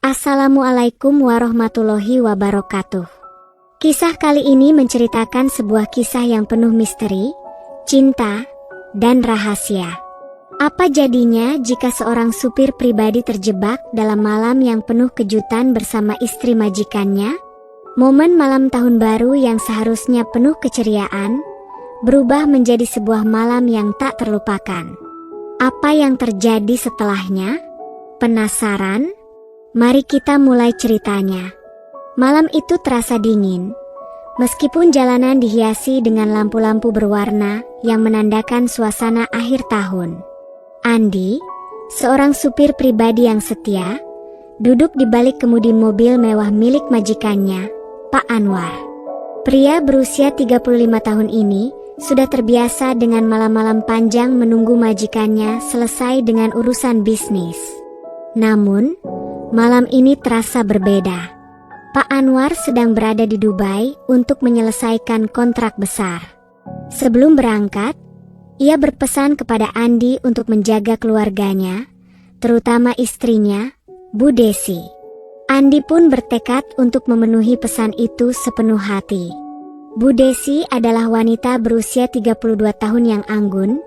Assalamualaikum warahmatullahi wabarakatuh. Kisah kali ini menceritakan sebuah kisah yang penuh misteri, cinta, dan rahasia. Apa jadinya jika seorang supir pribadi terjebak dalam malam yang penuh kejutan bersama istri majikannya? Momen malam tahun baru yang seharusnya penuh keceriaan, berubah menjadi sebuah malam yang tak terlupakan. Apa yang terjadi setelahnya? Penasaran? Mari kita mulai ceritanya. Malam itu terasa dingin, meskipun jalanan dihiasi dengan lampu-lampu berwarna yang menandakan suasana akhir tahun. Andi, seorang supir pribadi yang setia, duduk di balik kemudi mobil mewah milik majikannya, Pak Anwar. Pria berusia 35 tahun ini sudah terbiasa dengan malam-malam panjang menunggu majikannya selesai dengan urusan bisnis. Namun, malam ini terasa berbeda. Pak Anwar sedang berada di Dubai untuk menyelesaikan kontrak besar. Sebelum berangkat, ia berpesan kepada Andi untuk menjaga keluarganya, terutama istrinya, Bu Desi. Andi pun bertekad untuk memenuhi pesan itu sepenuh hati. Bu Desi adalah wanita berusia 32 tahun yang anggun,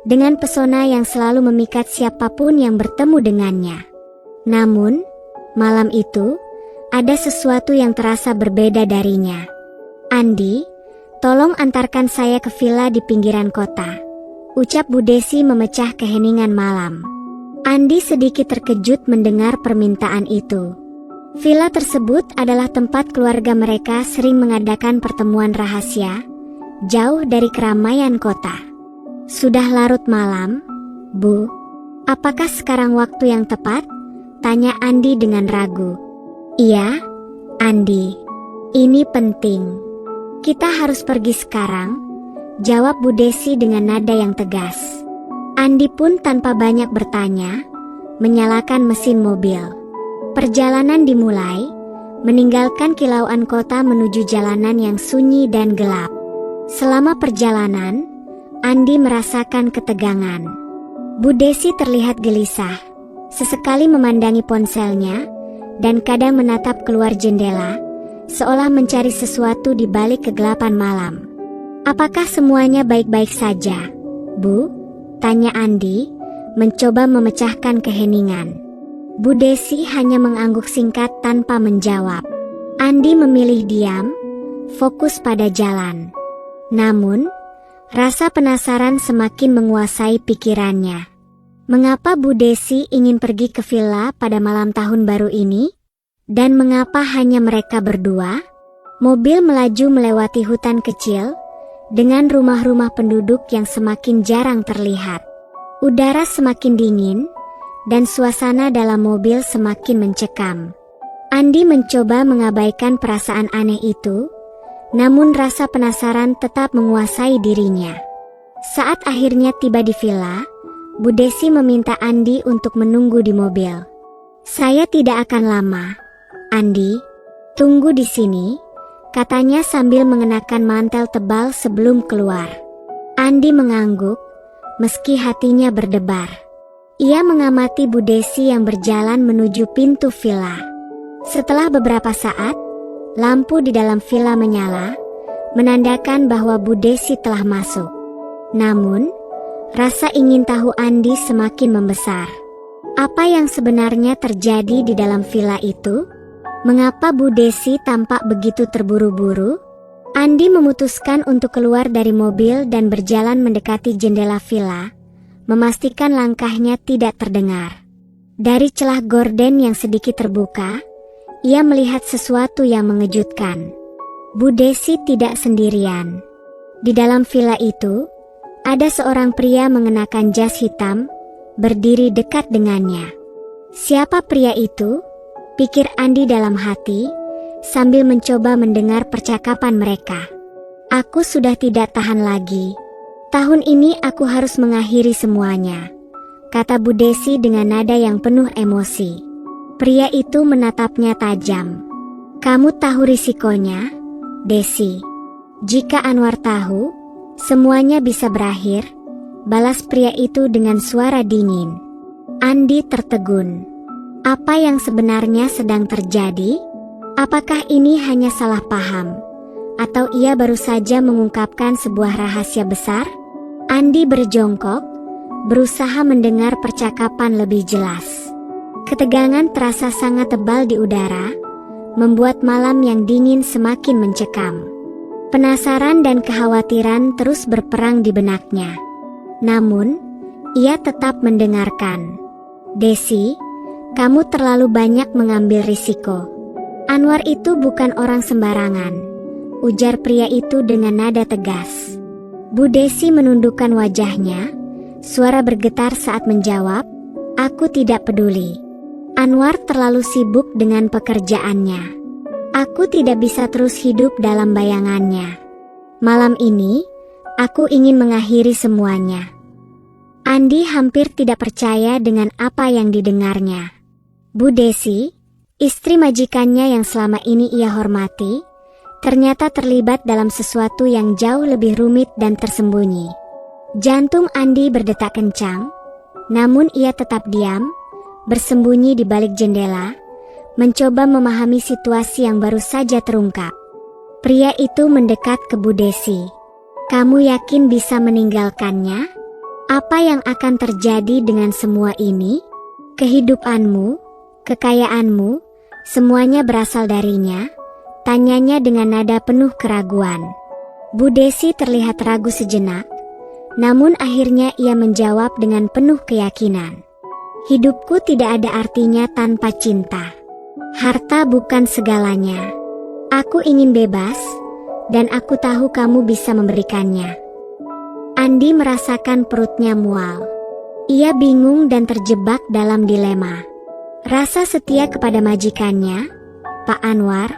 dengan pesona yang selalu memikat siapapun yang bertemu dengannya. Namun, malam itu, ada sesuatu yang terasa berbeda darinya. Andi, tolong antarkan saya ke villa di pinggiran kota, ucap Bu Desi memecah keheningan malam. Andi sedikit terkejut mendengar permintaan itu. Villa tersebut adalah tempat keluarga mereka sering mengadakan pertemuan rahasia, jauh dari keramaian kota. Sudah larut malam, Bu. Apakah sekarang waktu yang tepat? Tanya Andi dengan ragu. Iya, Andi. Ini penting. Kita harus pergi sekarang, jawab Bu Desi dengan nada yang tegas. Andi pun tanpa banyak bertanya, menyalakan mesin mobil. Perjalanan dimulai, meninggalkan kilauan kota menuju jalanan yang sunyi dan gelap. Selama perjalanan, Andi merasakan ketegangan. Bu Desi terlihat gelisah, sesekali memandangi ponselnya, dan kadang menatap keluar jendela, seolah mencari sesuatu di balik kegelapan malam. Apakah semuanya baik-baik saja, Bu? Tanya Andi, mencoba memecahkan keheningan. Bu Desi hanya mengangguk singkat tanpa menjawab. Andi memilih diam, fokus pada jalan. Namun, rasa penasaran semakin menguasai pikirannya. Mengapa Bu Desi ingin pergi ke villa pada malam tahun baru ini? Dan mengapa hanya mereka berdua? Mobil melaju melewati hutan kecil, dengan rumah-rumah penduduk yang semakin jarang terlihat. Udara semakin dingin, dan suasana dalam mobil semakin mencekam. Andi mencoba mengabaikan perasaan aneh itu, namun rasa penasaran tetap menguasai dirinya. Saat akhirnya tiba di villa, Bu Desi meminta Andi untuk menunggu di mobil. Saya tidak akan lama, Andi. Tunggu di sini, katanya sambil mengenakan mantel tebal sebelum keluar. Andi mengangguk, meski hatinya berdebar. Ia mengamati Bu Desi yang berjalan menuju pintu villa. Setelah beberapa saat, lampu di dalam villa menyala, menandakan bahwa Bu Desi telah masuk. Namun, rasa ingin tahu Andi semakin membesar. Apa yang sebenarnya terjadi di dalam villa itu? Mengapa Bu Desi tampak begitu terburu-buru? Andi memutuskan untuk keluar dari mobil dan berjalan mendekati jendela villa, memastikan langkahnya tidak terdengar. Dari celah gorden yang sedikit terbuka, ia melihat sesuatu yang mengejutkan. Bu Desi tidak sendirian. Di dalam villa itu, ada seorang pria mengenakan jas hitam, berdiri dekat dengannya. Siapa pria itu? Pikir Andi dalam hati, sambil mencoba mendengar percakapan mereka. Aku sudah tidak tahan lagi. Tahun ini aku harus mengakhiri semuanya, kata Bu Desi dengan nada yang penuh emosi. Pria itu menatapnya tajam. Kamu tahu risikonya, Desi? Jika Anwar tahu, semuanya bisa berakhir, balas pria itu dengan suara dingin. Andi tertegun. Apa yang sebenarnya sedang terjadi? Apakah ini hanya salah paham? Atau ia baru saja mengungkapkan sebuah rahasia besar? Andi berjongkok, berusaha mendengar percakapan lebih jelas. Ketegangan terasa sangat tebal di udara, membuat malam yang dingin semakin mencekam. Penasaran dan kekhawatiran terus berperang di benaknya. Namun, ia tetap mendengarkan. "Desi, kamu terlalu banyak mengambil risiko. Anwar itu bukan orang sembarangan," ujar pria itu dengan nada tegas. Bu Desi menundukkan wajahnya, suara bergetar saat menjawab, "Aku tidak peduli. Anwar terlalu sibuk dengan pekerjaannya. Aku tidak bisa terus hidup dalam bayangannya. Malam ini, aku ingin mengakhiri semuanya." Andi hampir tidak percaya dengan apa yang didengarnya. Bu Desi, istri majikannya yang selama ini ia hormati, ternyata terlibat dalam sesuatu yang jauh lebih rumit dan tersembunyi. Jantung Andi berdetak kencang, namun ia tetap diam, bersembunyi di balik jendela, mencoba memahami situasi yang baru saja terungkap. Pria itu mendekat ke Bu Desi. "Kamu yakin bisa meninggalkannya? Apa yang akan terjadi dengan semua ini? Kehidupanmu, kekayaanmu, semuanya berasal darinya?" tanyanya dengan nada penuh keraguan. Bu Desi terlihat ragu sejenak, namun akhirnya ia menjawab dengan penuh keyakinan. "Hidupku tidak ada artinya tanpa cinta. Harta bukan segalanya. Aku ingin bebas, dan aku tahu kamu bisa memberikannya." Andi merasakan perutnya mual. Ia bingung dan terjebak dalam dilema. Rasa setia kepada majikannya, Pak Anwar,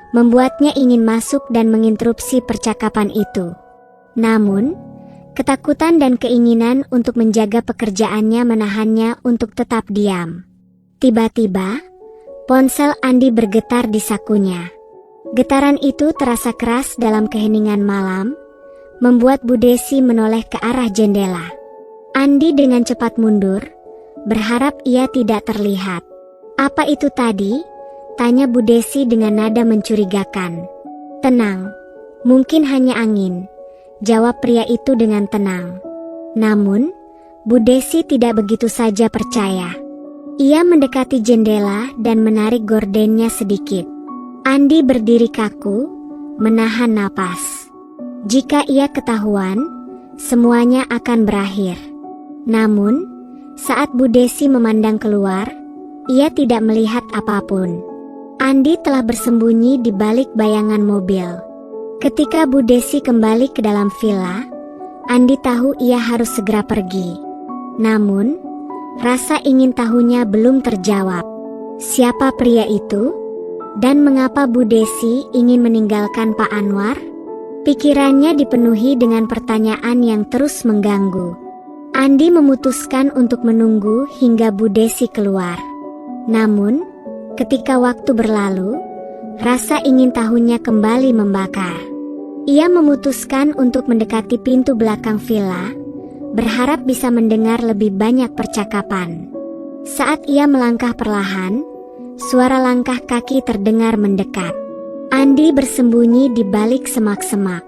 membuatnya ingin masuk dan menginterupsi percakapan itu. Namun, ketakutan dan keinginan untuk menjaga pekerjaannya menahannya untuk tetap diam. Tiba-tiba, ponsel Andi bergetar di sakunya. Getaran itu terasa keras dalam keheningan malam, membuat Bu Desi menoleh ke arah jendela. Andi dengan cepat mundur, berharap ia tidak terlihat. "Apa itu tadi?" tanya Bu Desi dengan nada mencurigakan. "Tenang, mungkin hanya angin," jawab pria itu dengan tenang. Namun, Bu Desi tidak begitu saja percaya. Ia mendekati jendela dan menarik gordennya sedikit. Andi berdiri kaku, menahan napas. Jika ia ketahuan, semuanya akan berakhir. Namun, saat Bu Desi memandang keluar, ia tidak melihat apapun. Andi telah bersembunyi di balik bayangan mobil. Ketika Bu Desi kembali ke dalam villa, Andi tahu ia harus segera pergi. Namun, rasa ingin tahunya belum terjawab. Siapa pria itu? Dan mengapa Bu Desi ingin meninggalkan Pak Anwar? Pikirannya dipenuhi dengan pertanyaan yang terus mengganggu. Andi memutuskan untuk menunggu hingga Bu Desi keluar. Namun, ketika waktu berlalu, rasa ingin tahunya kembali membakar. Ia memutuskan untuk mendekati pintu belakang villa, berharap bisa mendengar lebih banyak percakapan. Saat ia melangkah perlahan, suara langkah kaki terdengar mendekat. Andi bersembunyi di balik semak-semak.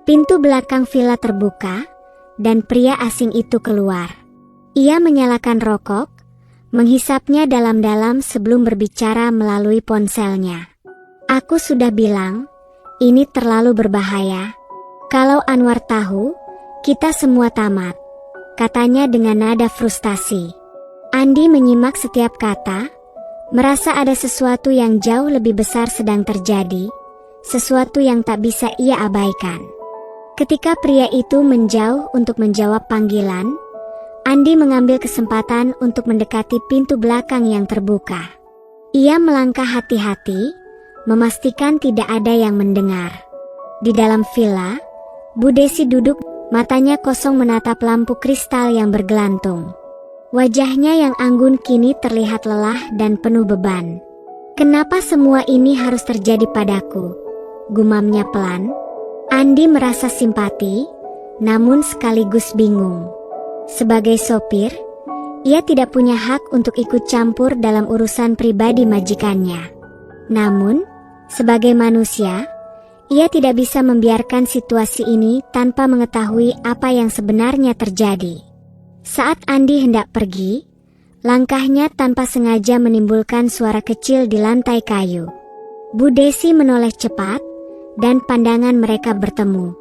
Pintu belakang villa terbuka, dan pria asing itu keluar. Ia menyalakan rokok, menghisapnya dalam-dalam sebelum berbicara melalui ponselnya. "Aku sudah bilang, ini terlalu berbahaya. Kalau Anwar tahu, kita semua tamat," katanya dengan nada frustasi. Andi menyimak setiap kata, merasa ada sesuatu yang jauh lebih besar sedang terjadi, sesuatu yang tak bisa ia abaikan. Ketika pria itu menjauh untuk menjawab panggilan, Andi mengambil kesempatan untuk mendekati pintu belakang yang terbuka. Ia melangkah hati-hati, memastikan tidak ada yang mendengar. Di dalam villa, Bu Desi duduk, matanya kosong menatap lampu kristal yang bergelantung. Wajahnya yang anggun kini terlihat lelah dan penuh beban. "Kenapa semua ini harus terjadi padaku?" gumamnya pelan. Andi merasa simpati, namun sekaligus bingung. Sebagai sopir, Ia tidak punya hak untuk ikut campur dalam urusan pribadi majikannya. Namun, sebagai manusia, ia tidak bisa membiarkan situasi ini tanpa mengetahui apa yang sebenarnya terjadi. Saat Andi hendak pergi, langkahnya tanpa sengaja menimbulkan suara kecil di lantai kayu. Bu Desi menoleh cepat, dan pandangan mereka bertemu.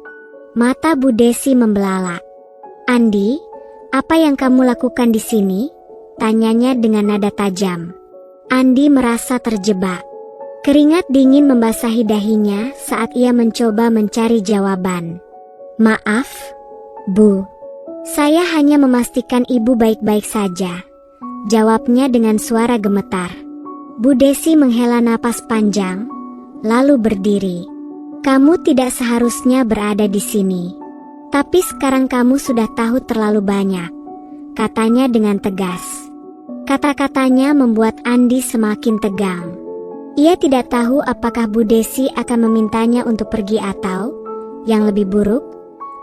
Mata Bu Desi membelalak. "Andi, apa yang kamu lakukan di sini?" tanyanya dengan nada tajam. Andi merasa terjebak. Keringat dingin membasahi dahinya saat ia mencoba mencari jawaban. "Maaf, Bu. Saya hanya memastikan Ibu baik-baik saja," jawabnya dengan suara gemetar. Bu Desi menghela napas panjang, lalu berdiri. "Kamu tidak seharusnya berada di sini. Tapi sekarang kamu sudah tahu terlalu banyak," katanya dengan tegas. Kata-katanya membuat Andi semakin tegang. Ia tidak tahu apakah Bu Desi akan memintanya untuk pergi atau, yang lebih buruk,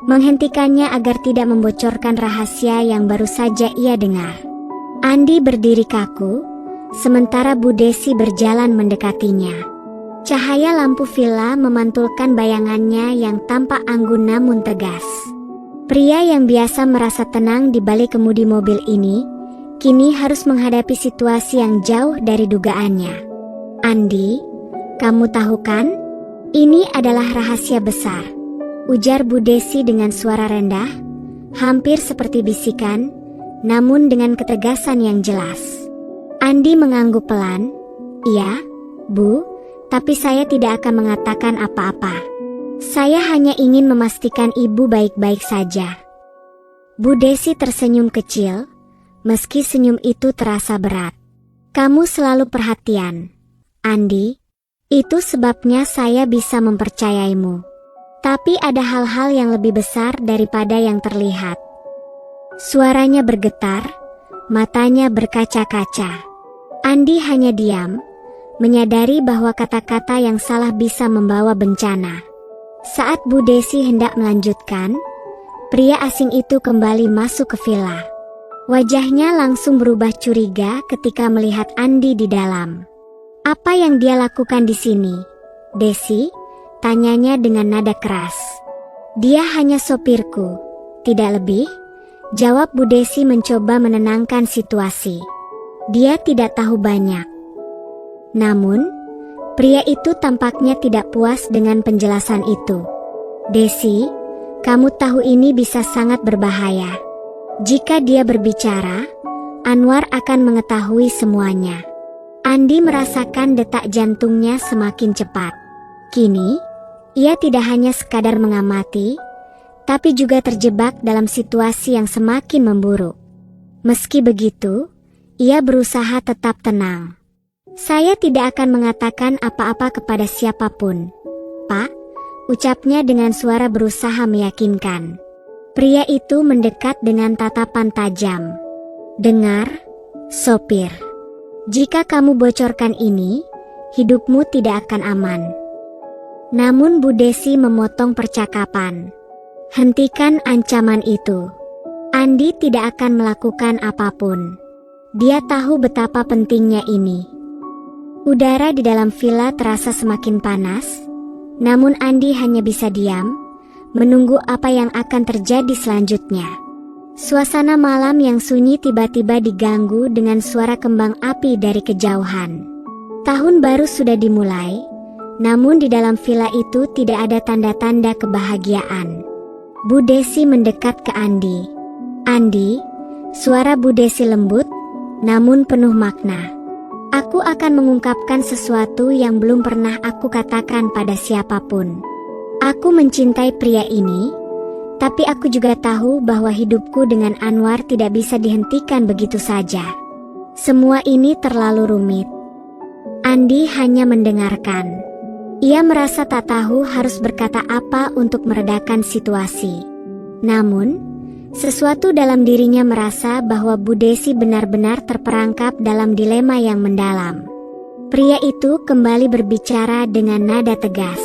menghentikannya agar tidak membocorkan rahasia yang baru saja ia dengar. Andi berdiri kaku, sementara Bu Desi berjalan mendekatinya. Cahaya lampu villa memantulkan bayangannya yang tampak anggun namun tegas. Pria yang biasa merasa tenang di balik kemudi mobil ini, kini harus menghadapi situasi yang jauh dari dugaannya. "Andi, kamu tahu kan? Ini adalah rahasia besar," ujar Bu Desi dengan suara rendah, hampir seperti bisikan, namun dengan ketegasan yang jelas. Andi mengangguk pelan. "Iya, Bu, tapi saya tidak akan mengatakan apa-apa. Saya hanya ingin memastikan Ibu baik-baik saja." Bu Desi tersenyum kecil, meski senyum itu terasa berat. "Kamu selalu perhatian, Andi. Itu sebabnya saya bisa mempercayaimu. Tapi ada hal-hal yang lebih besar daripada yang terlihat." Suaranya bergetar, matanya berkaca-kaca. Andi hanya diam, menyadari bahwa kata-kata yang salah bisa membawa bencana. Saat Bu Desi hendak melanjutkan, pria asing itu kembali masuk ke villa. Wajahnya langsung berubah curiga ketika melihat Andi di dalam. "Apa yang dia lakukan di sini, Desi?" tanyanya dengan nada keras. "Dia hanya sopirku, tidak lebih," jawab Bu Desi mencoba menenangkan situasi. Dia tidak tahu banyak. Namun, pria itu tampaknya tidak puas dengan penjelasan itu. "Desi, kamu tahu ini bisa sangat berbahaya. Jika dia berbicara, Anwar akan mengetahui semuanya." Andi merasakan detak jantungnya semakin cepat. Kini, ia tidak hanya sekadar mengamati, tapi juga terjebak dalam situasi yang semakin memburuk. Meski begitu, ia berusaha tetap tenang. "Saya tidak akan mengatakan apa-apa kepada siapapun, Pak," ucapnya dengan suara berusaha meyakinkan. Pria itu mendekat dengan tatapan tajam. "Dengar, sopir. Jika kamu bocorkan ini, hidupmu tidak akan aman." Namun Bu Desi memotong percakapan. "Hentikan ancaman itu. Andi tidak akan melakukan apapun. Dia tahu betapa pentingnya ini." Udara di dalam villa terasa semakin panas, namun Andi hanya bisa diam, menunggu apa yang akan terjadi selanjutnya. Suasana malam yang sunyi tiba-tiba diganggu dengan suara kembang api dari kejauhan. Tahun baru sudah dimulai, namun di dalam villa itu tidak ada tanda-tanda kebahagiaan. Bu Desi mendekat ke Andi. "Andi," suara Bu Desi lembut, namun penuh makna. "Aku akan mengungkapkan sesuatu yang belum pernah aku katakan pada siapapun. Aku mencintai pria ini, tapi aku juga tahu bahwa hidupku dengan Anwar tidak bisa dihentikan begitu saja. Semua ini terlalu rumit." Andi hanya mendengarkan. Ia merasa tak tahu harus berkata apa untuk meredakan situasi. Namun, sesuatu dalam dirinya merasa bahwa Bu Desi benar-benar terperangkap dalam dilema yang mendalam. Pria itu kembali berbicara dengan nada tegas.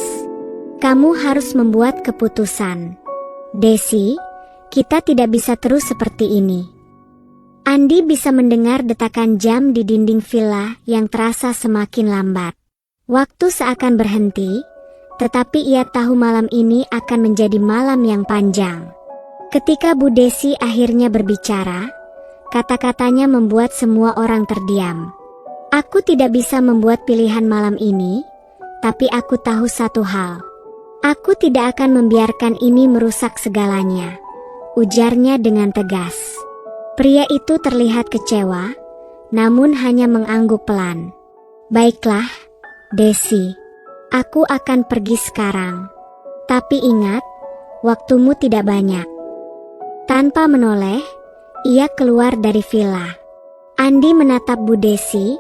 "Kamu harus membuat keputusan, Desi. Kita tidak bisa terus seperti ini." Andi bisa mendengar detakan jam di dinding villa yang terasa semakin lambat. Waktu seakan berhenti, tetapi ia tahu malam ini akan menjadi malam yang panjang. Ketika Bu Desi akhirnya berbicara, kata-katanya membuat semua orang terdiam. Aku tidak bisa membuat pilihan malam ini, tapi aku tahu satu hal. Aku tidak akan membiarkan ini merusak segalanya, ujarnya dengan tegas. Pria itu terlihat kecewa, namun hanya mengangguk pelan. Baiklah, Desi, aku akan pergi sekarang. Tapi ingat, waktumu tidak banyak. Tanpa menoleh, ia keluar dari villa. Andi menatap Bu Desi,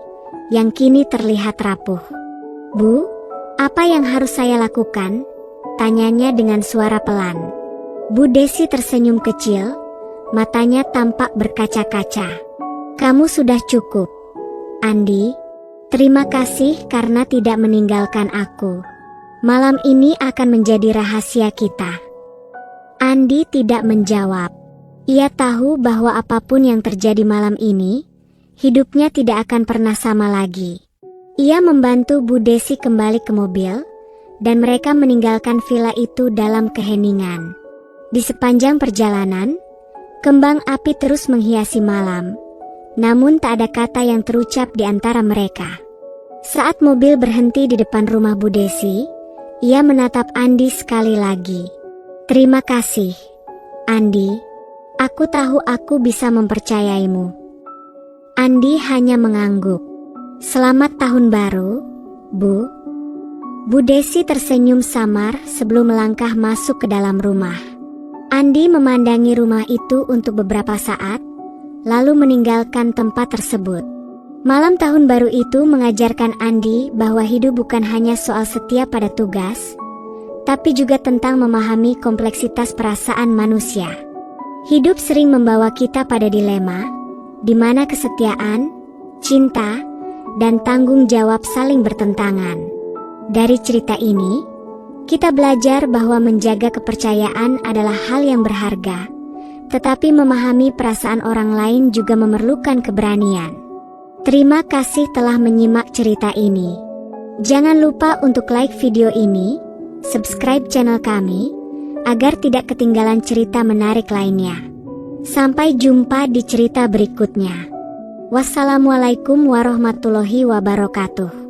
yang kini terlihat rapuh. Bu, apa yang harus saya lakukan? Tanyanya dengan suara pelan. Bu Desi tersenyum kecil, matanya tampak berkaca-kaca. Kamu sudah cukup, Andi. Terima kasih karena tidak meninggalkan aku. Malam ini akan menjadi rahasia kita. Andi tidak menjawab. Ia tahu bahwa apapun yang terjadi malam ini, hidupnya tidak akan pernah sama lagi. Ia membantu Bu Desi kembali ke mobil, dan mereka meninggalkan villa itu dalam keheningan. Di sepanjang perjalanan, kembang api terus menghiasi malam, namun tak ada kata yang terucap di antara mereka. Saat mobil berhenti di depan rumah Bu Desi, ia menatap Andi sekali lagi. Terima kasih, Andi. Aku tahu aku bisa mempercayaimu. Andi hanya mengangguk. Selamat tahun baru, Bu. Bu Desi tersenyum samar sebelum melangkah masuk ke dalam rumah. Andi memandangi rumah itu untuk beberapa saat, lalu meninggalkan tempat tersebut. Malam tahun baru itu mengajarkan Andi bahwa hidup bukan hanya soal setia pada tugas, tapi juga tentang memahami kompleksitas perasaan manusia. Hidup sering membawa kita pada dilema, di mana kesetiaan, cinta, dan tanggung jawab saling bertentangan. Dari cerita ini, kita belajar bahwa menjaga kepercayaan adalah hal yang berharga, tetapi memahami perasaan orang lain juga memerlukan keberanian. Terima kasih telah menyimak cerita ini. Jangan lupa untuk like video ini, subscribe channel kami, agar tidak ketinggalan cerita menarik lainnya. Sampai jumpa di cerita berikutnya. Wassalamualaikum warahmatullahi wabarakatuh.